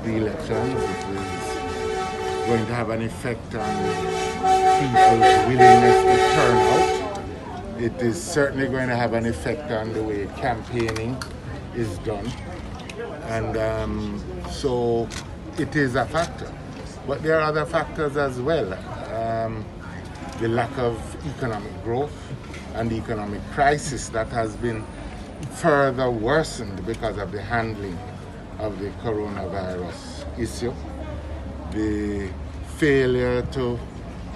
the elections. It is going to have an effect on people's willingness to turn out. It is certainly going to have an effect on the way campaigning is done. And so it is a factor. But there are other factors as well. The lack of economic growth and the economic crisis that has been further worsened because of the handling of the coronavirus issue. The failure to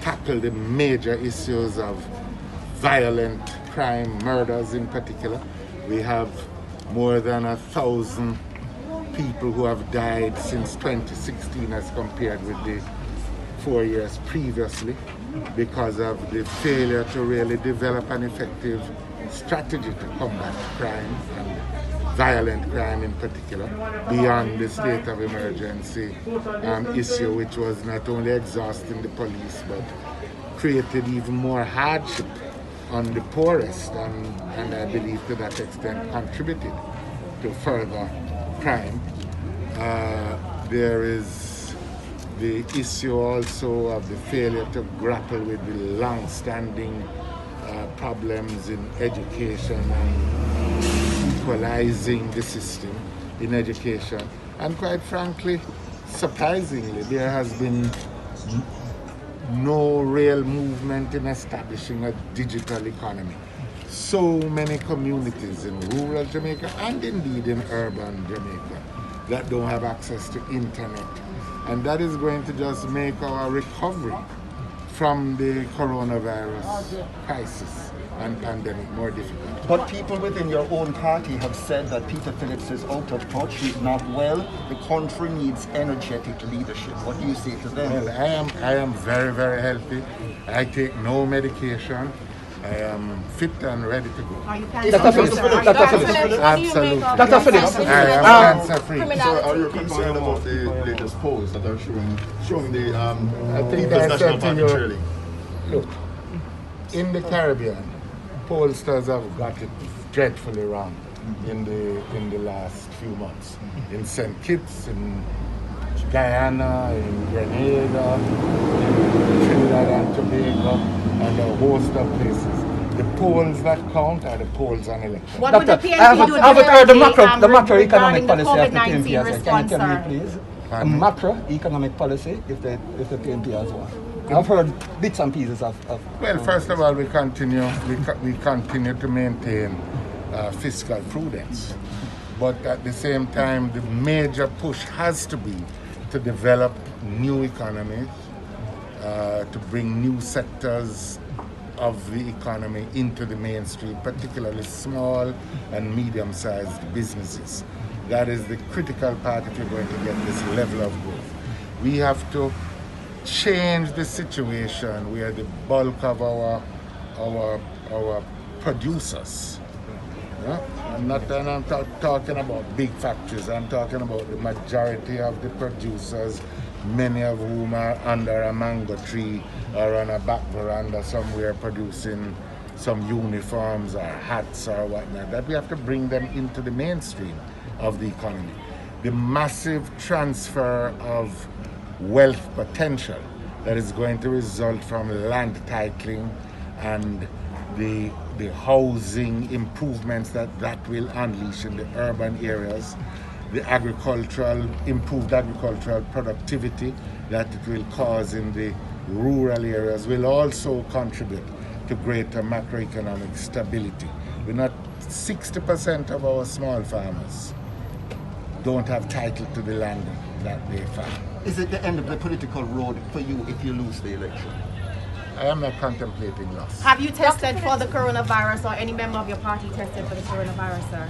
tackle the major issues of violent crime, murders in particular. We have more than 1,000 people who have died since 2016 as compared with the 4 years previously because of the failure to really develop an effective strategy to combat crime and violent crime in particular, beyond the state of emergency issue, which was not only exhausting the police but created even more hardship on the poorest, and I believe to that extent contributed to further crime. There is the issue also of the failure to grapple with the long-standing problems in education and equalizing the system in education. And quite frankly, surprisingly, there has been no real movement in establishing a digital economy. So many communities in rural Jamaica and indeed in urban Jamaica that don't have access to internet. And that is going to just make our recovery from the coronavirus crisis and pandemic more difficult. But people within your own party have said that Peter Phillips is out of touch, he's not well, the country needs energetic leadership. What do you say to them? Well, I am very, very healthy. I take no medication. I am fit and ready to go. Are you cancer Dr. Phillips, Dr. Phillips. Absolutely. Dr. Phillips. I am cancer free. So are you concerned about the latest polls that are showing the I think People's I National said to Party you, trailing? look, in the Caribbean, pollsters have got it dreadfully wrong in the last few months. In St. Kitts, in Guyana, in Grenada, in Trinidad and Tobago, and a host of places. The polls that count are the polls on elections. What would the PNP do I haven't heard the macroeconomic regarding policy the of the PNP COVID-19 as well. Can response, you tell me, sir? please? A Pardon? macroeconomic policy, if the PNP has one. I've heard bits and pieces of Well, first of all, we continue to maintain fiscal prudence, but at the same time, the major push has to be to develop new economies, to bring new sectors of the economy into the mainstream, particularly small and medium-sized businesses. That is the critical part if you're going to get this level of growth. We have to change the situation where the bulk of our producers, I'm not talking about big factories, I'm talking about the majority of the producers, many of whom are under a mango tree or on a back veranda somewhere producing some uniforms or hats or whatnot, that we have to bring them into the mainstream of the economy. The massive transfer of wealth potential that is going to result from land titling and the housing improvements that will unleash in the urban areas, the improved agricultural productivity that it will cause in the rural areas will also contribute to greater macroeconomic stability. 60% of our small farmers don't have title to the land that they farm. Is it the end of the political road for you if you lose the election? I am not contemplating loss. Have you tested for the coronavirus, or any member of your party tested for the coronavirus, sir?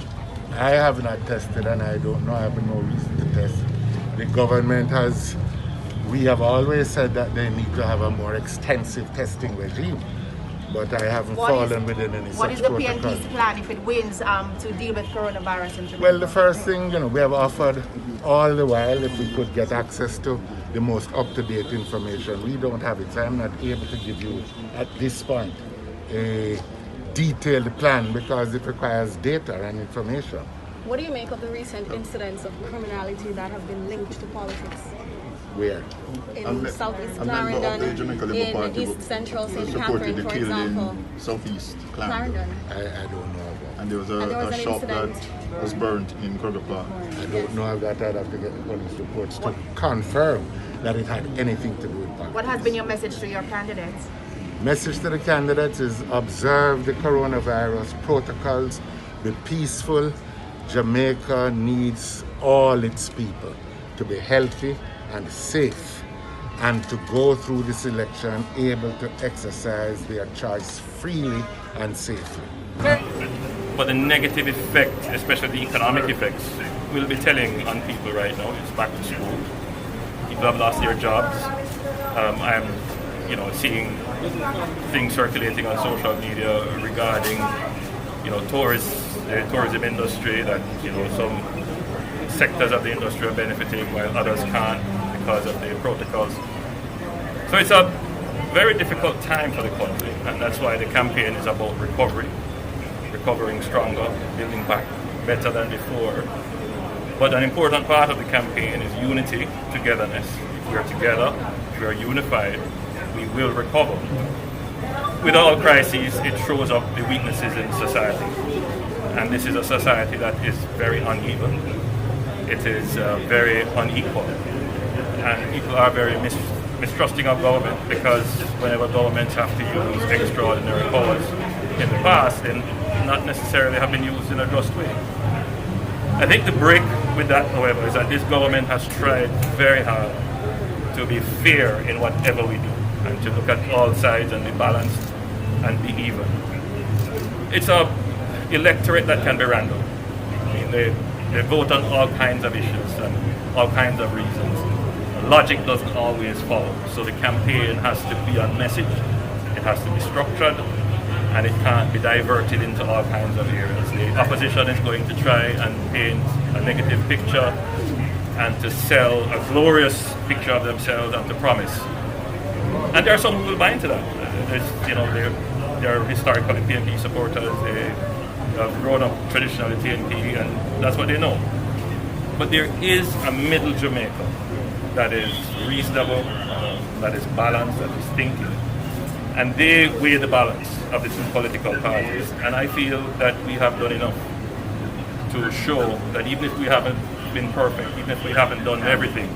I have not tested and I don't know, I have no reason to test. The government we have always said that they need to have a more extensive testing regime, but I haven't fallen within any What such is the protocol. PNP's plan if it wins to deal with coronavirus in Jamaica? Well, the first thing, we have offered all the while if we could get access to the most up-to-date information. We don't have it, so I'm not able to give you at this point a detailed plan because it requires data and information. What do you make of the recent incidents of criminality that have been linked to politics? Where? In Southeast a member of the Clarendon, Jamaica Labour in Party East Central St. supported Catherine, the for killing example. in Southeast Clarendon. Clarendon. I don't know about. And there was And there was a an shop incident. that was burnt in Kruger Park. I don't know of that. I'd have to get the police reports to confirm that it had anything to do with politics. What has been your message to your candidates? Message to the candidates is observe the coronavirus protocols, be peaceful. Jamaica needs all its people to be healthy and safe and to go through this election able to exercise their choice freely and safely. But the negative effect, especially the economic effects, will be telling on people right now. It's back to school. People have lost their jobs. I'm, seeing things circulating on social media regarding, the tourism industry, that some sectors of the industry are benefiting while others can't because of the protocols. So it's a very difficult time for the country, and that's why the campaign is about recovery. Recovering stronger, building back better than before. But an important part of the campaign is unity, togetherness. If we are together, if we are unified, we will recover. With all crises, it shows up the weaknesses in society. And this is a society that is very uneven. It is very unequal. And people are very mistrusting of government, because whenever governments have to use extraordinary powers in the past, then not necessarily have been used in a just way. I think the break with that, however, is that this government has tried very hard to be fair in whatever we do, and to look at all sides and be balanced and be even. It's a electorate that can be random. I mean, they vote on all kinds of issues and all kinds of reasons. Logic doesn't always follow, so the campaign has to be on message, it has to be structured, and it can't be diverted into all kinds of areas. The opposition is going to try and paint a negative picture and to sell a glorious picture of themselves and to promise. And there are some who will buy into that. They're historically PNP supporters. They have grown up traditionally PNP, and that's what they know. But there is a middle Jamaica that is reasonable, that is balanced, that is thinking. And they weigh the balance of the two political parties. And I feel that we have done enough to show that even if we haven't been perfect, even if we haven't done everything,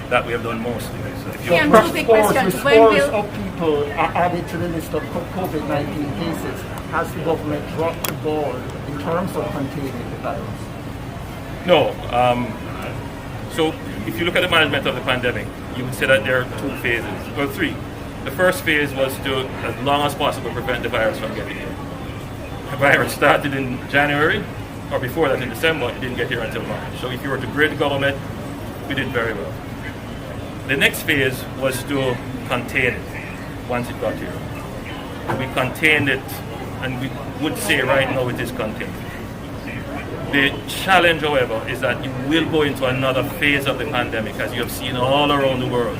that we have done most things. Yeah, two quick questions. Scores of people are added to the list of COVID-19 cases. Has the government dropped the ball in terms of containing the virus? No. So if you look at the management of the pandemic, you would say that there are two phases, well, three. The first phase was to, as long as possible, prevent the virus from getting here. The virus started in January, or before that in December. It didn't get here until March. So if you were to grade the government, we did very well. The next phase was to contain it once it got here. We contained it, and we would say right now it is contained. The challenge, however, is that you will go into another phase of the pandemic, as you have seen all around the world.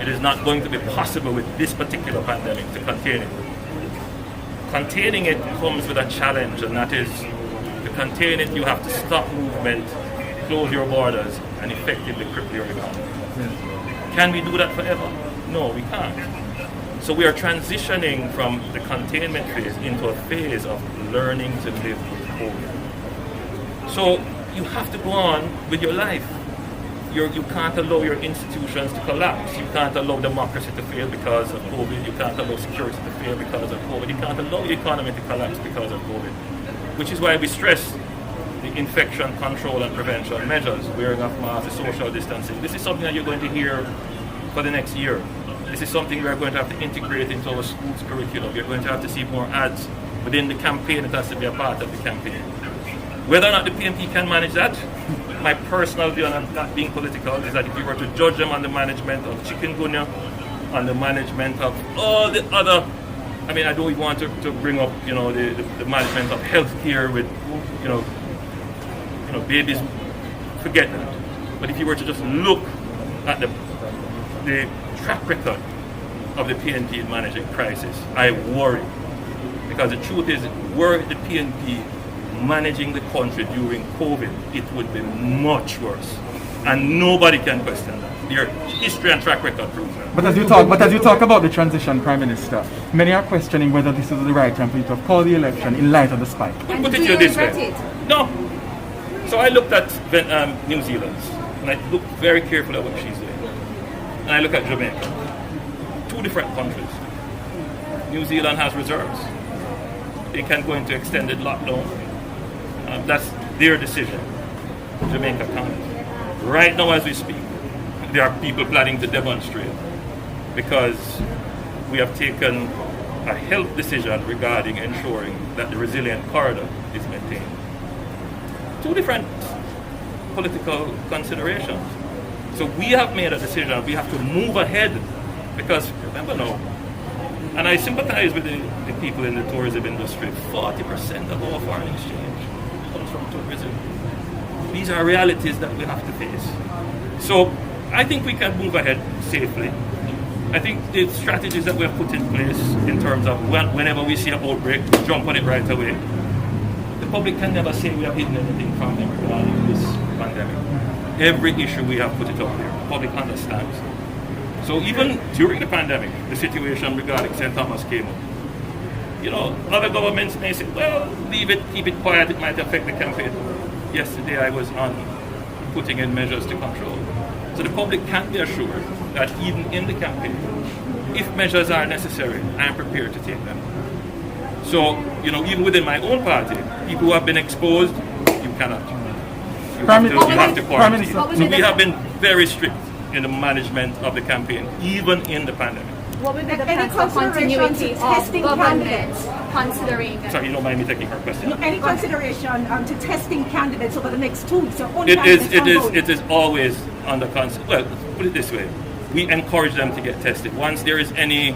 It is not going to be possible with this particular pandemic to contain it. Containing it comes with a challenge, and that is, to contain it, you have to stop movement, close your borders, and effectively cripple your economy. Can we do that forever? No, we can't. So we are transitioning from the containment phase into a phase of learning to live with COVID. So you have to go on with your life. You can't allow your institutions to collapse. You can't allow democracy to fail because of COVID. You can't allow security to fail because of COVID. You can't allow the economy to collapse because of COVID. Which is why we stress the infection control and prevention measures, wearing of masks, social distancing. This is something that you're going to hear for the next year. This is something we're going to have to integrate into our school's curriculum. You're going to have to see more ads within the campaign. It has to be a part of the campaign. Whether or not the PNP can manage that, my personal view, and I'm not being political, is that if you were to judge them on the management of chikungunya, on the management of all the other, I mean, I don't even want to bring up, the management of healthcare with, babies, forget that. But if you were to just look at the track record of the PNP in managing crisis, I worry. Because the truth is, were the PNP managing the country during COVID, it would be much worse. And nobody can question that. Their history and track record proves that. But as you talk about the transition, Prime Minister, many are questioning whether this is the right time for you to have called the election in light of the spike. We'll put it to you this way. No. So I looked at New Zealand's, and I looked very carefully at what she's doing. And I look at Jamaica. Two different countries. New Zealand has reserves. They can go into extended lockdown. That's their decision. Jamaica can't. Right now as we speak, there are people planning to demonstrate because we have taken a health decision regarding ensuring that the resilient corridor is maintained. Two different political considerations. So we have made a decision. We have to move ahead because remember now, and I sympathize with the people in the tourism industry, 40% of our foreign exchange comes from tourism. These are realities that we have to face. So I think we can move ahead safely. I think the strategies that we have put in place in terms of whenever we see an outbreak, jump on it right away. The public can never say we have hidden anything from them regarding this pandemic. Every issue we have put it out there. The public understands. So even during the pandemic, the situation regarding St. Thomas came up. You know, other governments may say, well, leave it, keep it quiet, it might affect the campaign. Yesterday I was on putting in measures to control. So the public can be assured that even in the campaign, if measures are necessary, I am prepared to take them. So, you know, even within my own party, people who have been exposed, you cannot. You have to quarantine. So we have been very strict in the management of the campaign, even in the pandemic. What would be the Any plans for continuity consideration to of testing government candidates? considering? Sorry, you don't mind me taking her question? Any consideration to testing candidates over the next 2 weeks? It is always under consideration. Well, put it this way. We encourage them to get tested. Once there is any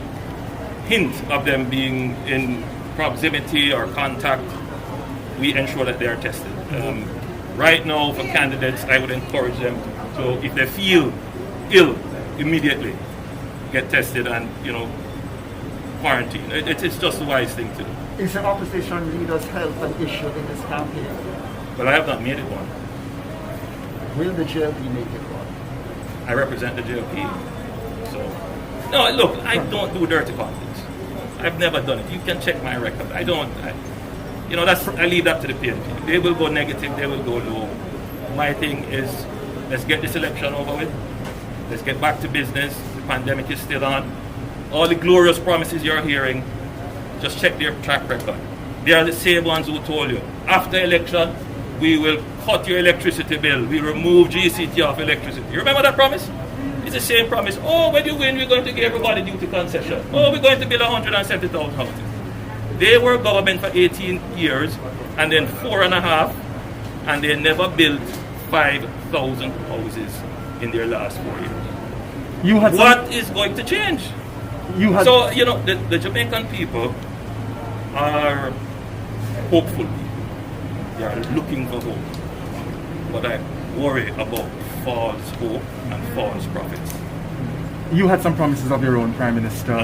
hint of them being in proximity or contact, we ensure that they are tested. Right now, for candidates, I would encourage them to, if they feel ill, immediately get tested and, you know, quarantine. It's just the wise thing to do. Is the opposition leader's health an issue in this campaign? But I have not made it one. Will the JLP make it one? I represent the JLP. So, no, look, I don't do dirty politics. I've never done it. You can check my record. I leave that to the PNP. They will go negative, they will go low. My thing is, let's get this election over with. Let's get back to business. The pandemic is still on. All the glorious promises you're hearing, just check their track record. They are the same ones who told you, after election, we will cut your electricity bill. We remove GCT off electricity. You remember that promise? It's the same promise. Oh, when you win, we're going to give everybody duty concession. Oh, we're going to build 170,000 houses. They were government for 18 years, and then 4.5, and they never built 5,000 houses in their last 4 years. What is going to change? So, you know, the Jamaican people are hopeful. They are looking for hope. But I worry about false hope and false prophets. You had some promises of your own, Prime Minister,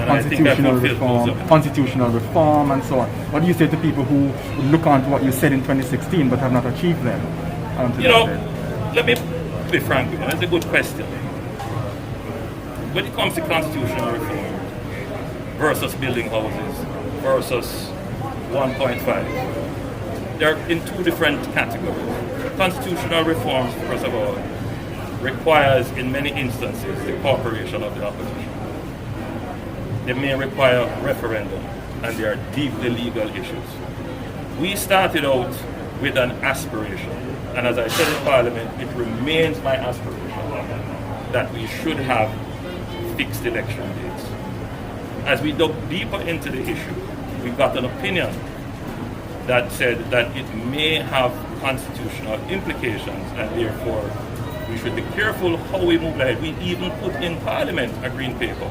constitutional reform and so on. What do you say to people who look on to what you said in 2016 but have not achieved them? Let me be frank with you. That's a good question. When it comes to constitutional reform versus building houses versus 1.5, they're in two different categories. Constitutional reforms, first of all, requires in many instances the cooperation of the opposition. They may require referendum, and they are deeply legal issues. We started out with an aspiration, and as I said in Parliament, it remains my aspiration that we should have fixed election dates. As we dug deeper into the issue, we got an opinion that said that it may have constitutional implications, and therefore we should be careful how we move ahead. We even put in Parliament a green paper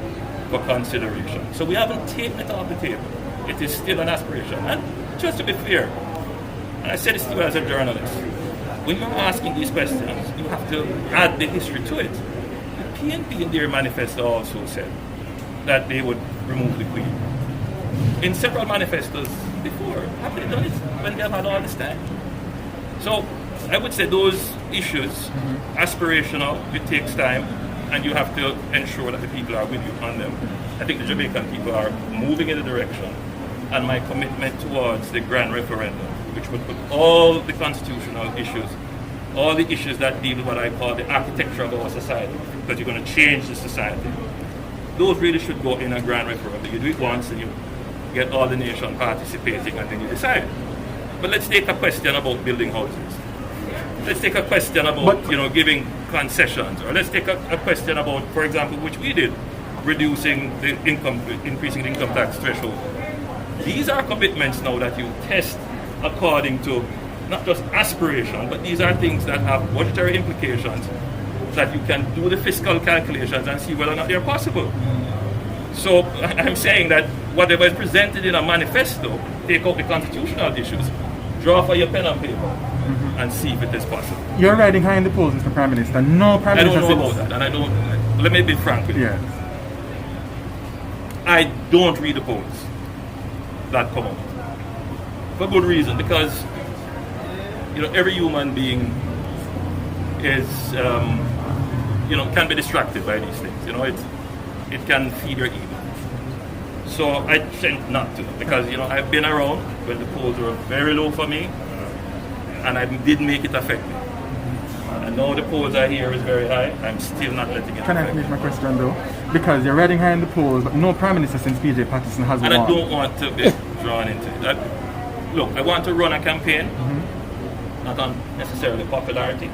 for consideration. So we haven't taken it off the table. It is still an aspiration. And just to be fair, and I said this to you as a journalist, when you're asking these questions, you have to add the history to it. The PNP in their manifesto also said that they would remove the Queen. In several manifestos before, have they done it when they have had all this time? So I would say those issues, aspirational, it takes time, and you have to ensure that the people are with you on them. I think the Jamaican people are moving in the direction, and my commitment towards the grand referendum, which would put all the constitutional issues, all the issues that deal with what I call the architecture of our society, because you're going to change the society, those really should go in a grand referendum. You do it once and you get all the nation participating and then you decide. But let's take a question about building houses. Let's take a question about giving concessions, or let's take a question about, for example, which we did, increasing the income tax threshold. These are commitments now that you test according to not just aspiration, but these are things that have budgetary implications that you can do the fiscal calculations and see whether or not they're possible. So I'm saying that whatever is presented in a manifesto, take out the constitutional issues, draw for your pen and paper, and see if it is possible. You're riding high in the polls, Mr. Prime Minister. No Prime Minister. I don't know about that, and I don't. Let me be frank with you. Yes. I don't read the polls that come out for good reason, because every human being is can be distracted by these things. It can feed your ego. So I tend not to, because I've been around when the polls were very low for me, and I did make it affect me. And now the polls I hear is very high. I'm still not letting it Can I finish my question though? Because you're riding high in the polls, but no Prime Minister since PJ Patterson has won. And I don't want to be drawn into it. Look, I want to run a campaign, not on necessarily popularity,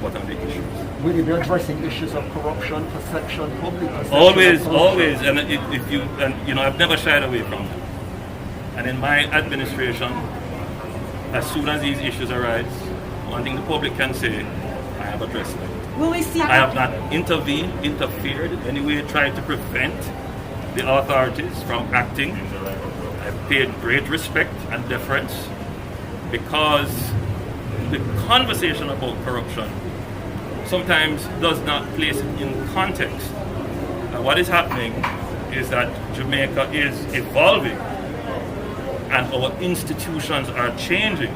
but on the issues. Will you be addressing issues of corruption, perception, public perception? Always, and I've never shied away from them. And in my administration, as soon as these issues arise, one thing the public can say, I have addressed them. Will we see? I have not interfered in any way, tried to prevent the authorities from acting. I've paid great respect and deference, because the conversation about corruption sometimes does not place it in context. What is happening is that Jamaica is evolving and our institutions are changing.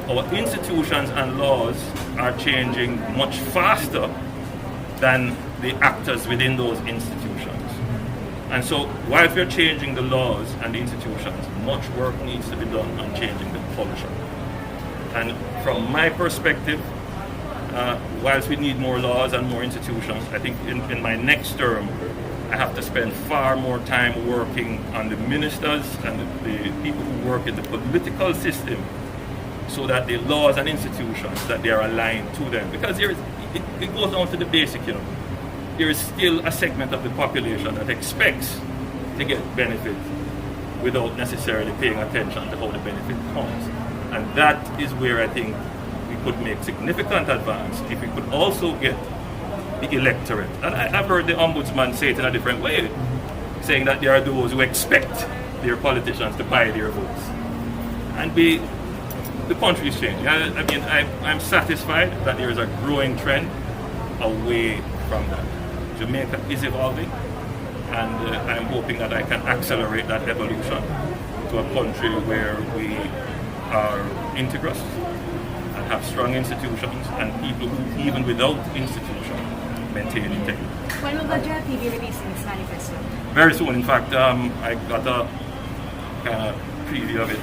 Our institutions and laws are changing much faster than the actors within those institutions. And so while we're changing the laws and the institutions, much work needs to be done on changing the culture. And from my perspective, whilst we need more laws and more institutions, I think in my next term, I have to spend far more time working on the ministers and the people who work in the political system, so that the laws and institutions, that they are aligned to them. Because it goes down to the basic, there is still a segment of the population that expects to get benefit without necessarily paying attention to how the benefit comes. And that is where I think we could make significant advance if we could also get the electorate. And I've heard the ombudsman say it in a different way, saying that there are those who expect their politicians to buy their votes. And the country is changing. I'm satisfied that there is a growing trend away from that. Jamaica is evolving, and I'm hoping that I can accelerate that evolution to a country where we are integrous and have strong institutions, and people who, even without institutions, maintain integrity. When will the JP be releasing its manifesto? Very soon. In fact, I got a kind of preview of it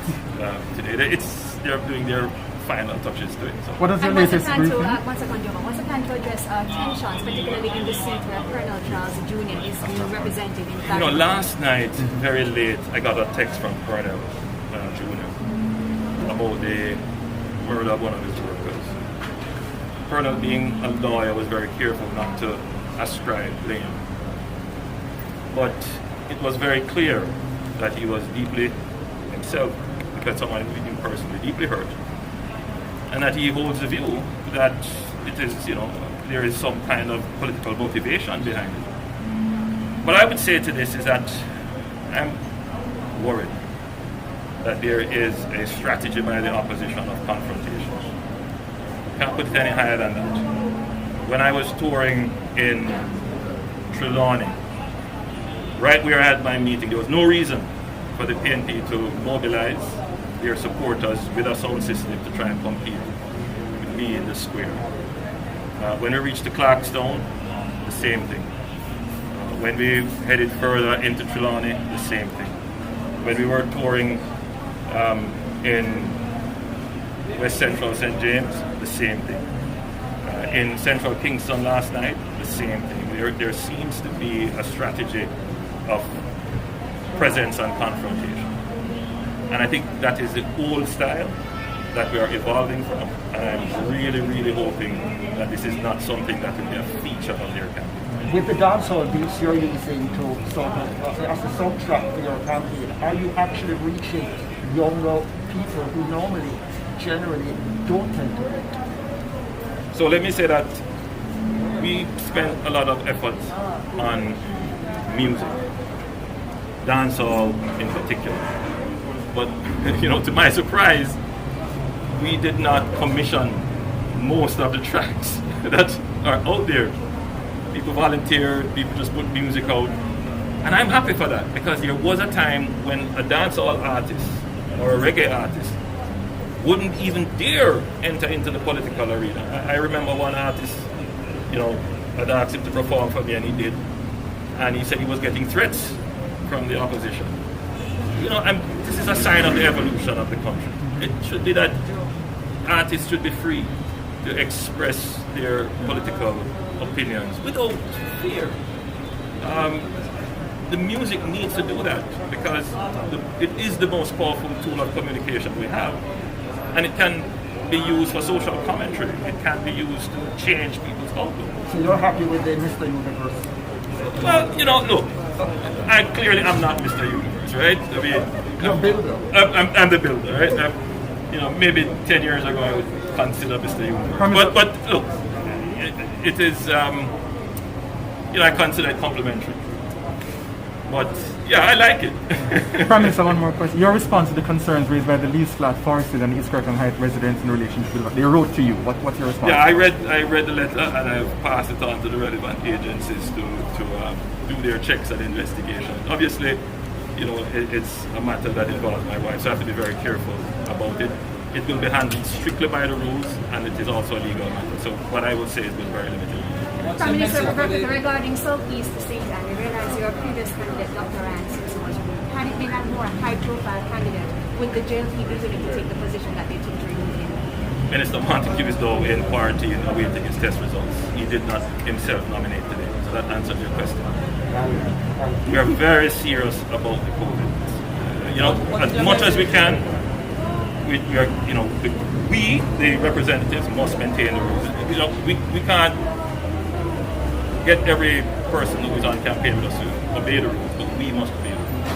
today. They're doing their final touches to it. So. What is your latest briefing? What's the plan to address tensions, particularly in the seat where Colonel Charles Jr. is being represented in fact? Last night, very late, I got a text from Colonel Jr. about the murder of one of his workers. Colonel, being a lawyer, was very careful not to ascribe blame. But it was very clear that he was deeply himself, because someone who him personally deeply hurt. And that he holds the view that it is, there is some kind of political motivation behind it. What I would say to this is that I'm worried that there is a strategy by the opposition of confrontation. Can't put it any higher than that. When I was touring in Trelawney, right where I had my meeting, there was no reason for the PNP to mobilize their supporters with a sound system to try and compete with me in the square. When we reached the Clarkstown, the same thing. When we headed further into Trelawney, the same thing. When we were touring in West Central St. James, the same thing. In Central Kingston last night, the same thing. There seems to be a strategy of presence and confrontation. And I think that is the old style that we are evolving from. And I'm really, really hoping that this is not something that will be a feature of their campaign. With the dancehall beats you're using to sort of as a soundtrack for your campaign, are you actually reaching younger people who normally, generally, don't tend to it? So let me say that we spent a lot of effort on music, dancehall in particular. But to my surprise, we did not commission most of the tracks that are out there. People volunteered, people just put music out. And I'm happy for that, because there was a time when a dancehall artist or a reggae artist wouldn't even dare enter into the political arena. I remember one artist, I'd asked him to perform for me, and he did. And he said he was getting threats from the opposition. This is a sign of the evolution of the country. It should be that artists should be free to express their political opinions without fear. The music needs to do that, because it is the most powerful tool of communication we have. And it can be used for social commentary. It can be used to change people's outlook. So you're happy with the Mr. Universe? Well, look, I clearly am not Mr. Universe, right? I mean, you're a builder. I'm the builder, right? Maybe 10 years ago I would consider Mr. Universe. But look, it is, I consider it complimentary. But yeah, I like it. Prime Minister, one more question. Your response to the concerns raised by the Leeds Flat Forested and East Kirkland Heights residents in relation to they wrote to you. What's your response? Yeah, I read the letter, and I've passed it on to the relevant agencies to do their checks and investigations. Obviously, it's a matter that involves my wife, so I have to be very careful about it. It will be handled strictly by the rules, and it is also a legal matter. So what I would say has been very limited. Prime Minister, regarding Southeast St. Anne, we realize your previous candidate, Dr. Ransom, had it been a more high-profile candidate, would the JLP be willing to take the position that they took to remove him? Minister Montague is though in quarantine awaiting his test results. He did not himself nominate today, so that answers your question. We are very serious about the COVID. As much as we can, we are, we, the representatives, must maintain the rules. We can't get every person who is on campaign with us to obey the rules, but we must obey the rules.